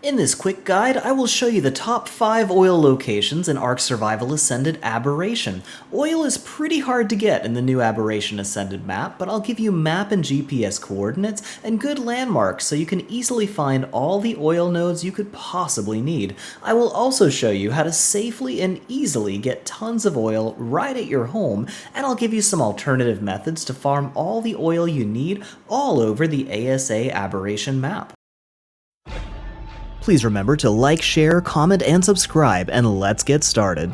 In this quick guide, I will show you the top 5 oil locations in Ark Survival Ascended Aberration. Oil is pretty hard to get in the new Aberration Ascended map, but I'll give you map and GPS coordinates and good landmarks so you can easily find all the oil nodes you could possibly need. I will also show you how to safely and easily get tons of oil right at your home, and I'll give you some alternative methods to farm all the oil you need all over the ASA Aberration map. Please remember to like, share, comment, and subscribe, and let's get started.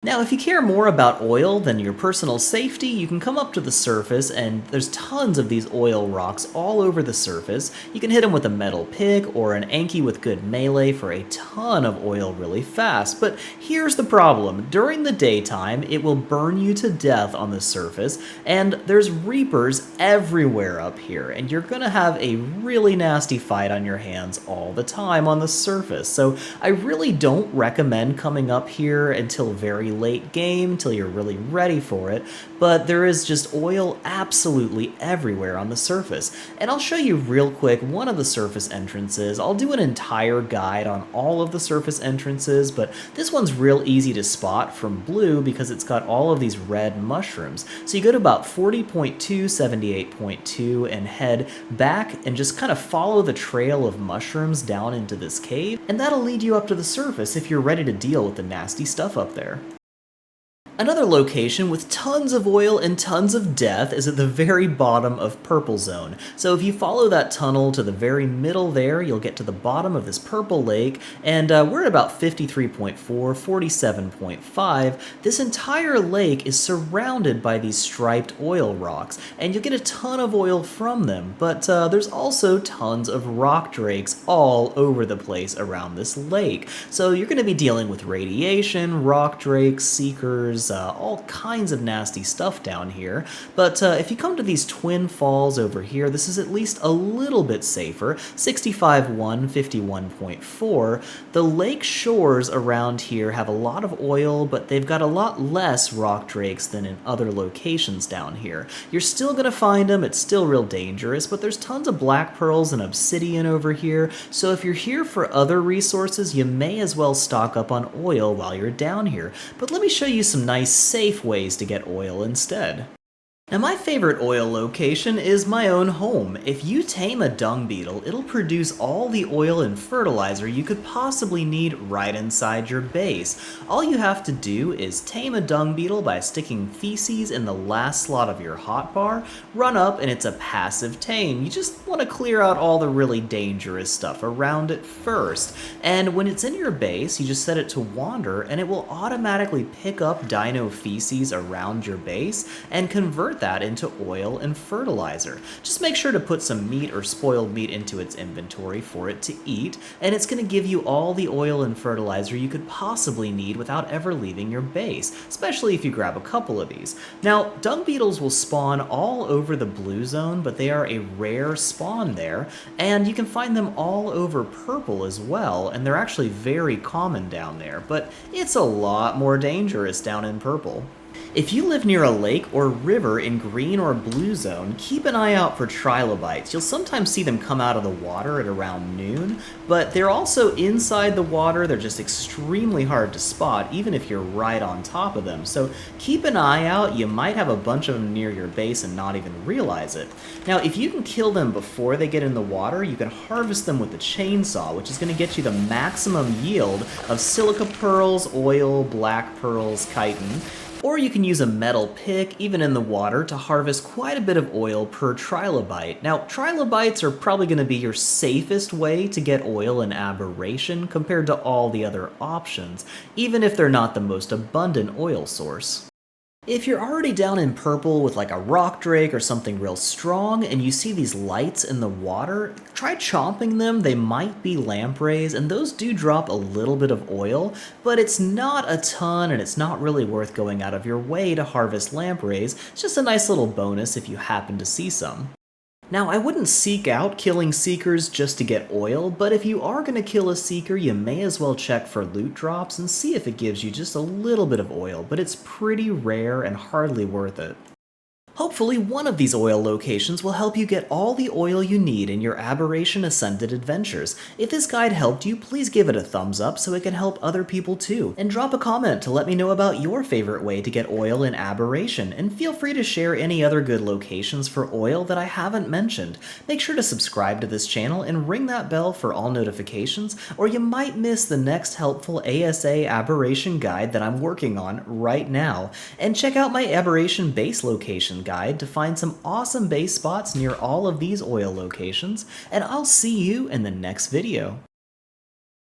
Now, if you care more about oil than your personal safety, you can come up to the surface, and there's tons of these oil rocks all over the surface. You can hit them with a metal pick or an Anki with good melee for a ton of oil really fast. But here's the problem. During the daytime, it will burn you to death on the surface, and there's reapers everywhere up here, and you're gonna have a really nasty fight on your hands all the time on the surface. So I really don't recommend coming up here until very late game, till you're really ready for it, but there is just oil absolutely everywhere on the surface. And I'll show you real quick one of the surface entrances. I'll do an entire guide on all of the surface entrances, but this one's real easy to spot from blue because it's got all of these red mushrooms. So you go to about 40.2, 78.2 and head back and just kind of follow the trail of mushrooms down into this cave, and that'll lead you up to the surface if you're ready to deal with the nasty stuff up there. Another location with tons of oil and tons of death is at the very bottom of Purple Zone. So if you follow that tunnel to the very middle there, you'll get to the bottom of this purple lake, and we're at about 53.4, 47.5. This entire lake is surrounded by these striped oil rocks, and you'll get a ton of oil from them, but there's also tons of rock drakes all over the place around this lake. So you're going to be dealing with radiation, rock drakes, seekers, all kinds of nasty stuff down here. But if you come to these twin falls over here, this is at least a little bit safer. 65.1, 51.4. The lake shores around here have a lot of oil, but they've got a lot less rock drakes than in other locations down here. You're still gonna find them, it's still real dangerous, but there's tons of black pearls and obsidian over here, so if you're here for other resources, you may as well stock up on oil while you're down here. But let me show you some nice safe ways to get oil instead. Now my favorite oil location is my own home. If you tame a dung beetle, it'll produce all the oil and fertilizer you could possibly need right inside your base. All you have to do is tame a dung beetle by sticking feces in the last slot of your hotbar, run up, and it's a passive tame. You just want to clear out all the really dangerous stuff around it first. And when it's in your base, you just set it to wander, and it will automatically pick up dino feces around your base and convert that into oil and fertilizer. Just make sure to put some meat or spoiled meat into its inventory for it to eat, and it's going to give you all the oil and fertilizer you could possibly need without ever leaving your base, especially if you grab a couple of these. Now, dung beetles will spawn all over the blue zone, but they are a rare spawn there, and you can find them all over purple as well, and they're actually very common down there, but it's a lot more dangerous down in purple. If you live near a lake or river in green or blue zone, keep an eye out for trilobites. You'll sometimes see them come out of the water at around noon, but they're also inside the water. They're just extremely hard to spot, even if you're right on top of them. So keep an eye out. You might have a bunch of them near your base and not even realize it. Now, if you can kill them before they get in the water, you can harvest them with the chainsaw, which is going to get you the maximum yield of silica pearls, oil, black pearls, chitin. Or you can use a metal pick, even in the water, to harvest quite a bit of oil per trilobite. Now, trilobites are probably going to be your safest way to get oil in Aberration compared to all the other options, even if they're not the most abundant oil source. If you're already down in purple with like a rock drake or something real strong and you see these lights in the water, try chomping them. They might be lampreys, and those do drop a little bit of oil, but it's not a ton and it's not really worth going out of your way to harvest lampreys. It's just a nice little bonus if you happen to see some. Now, I wouldn't seek out killing seekers just to get oil, but if you are going to kill a seeker, you may as well check for loot drops and see if it gives you just a little bit of oil, but it's pretty rare and hardly worth it. Hopefully one of these oil locations will help you get all the oil you need in your Aberration Ascended adventures. If this guide helped you, please give it a thumbs up so it can help other people too. And drop a comment to let me know about your favorite way to get oil in Aberration, and feel free to share any other good locations for oil that I haven't mentioned. Make sure to subscribe to this channel and ring that bell for all notifications, or you might miss the next helpful ASA Aberration guide that I'm working on right now. And check out my Aberration base location guide to find some awesome base spots near all of these oil locations, and I'll see you in the next video.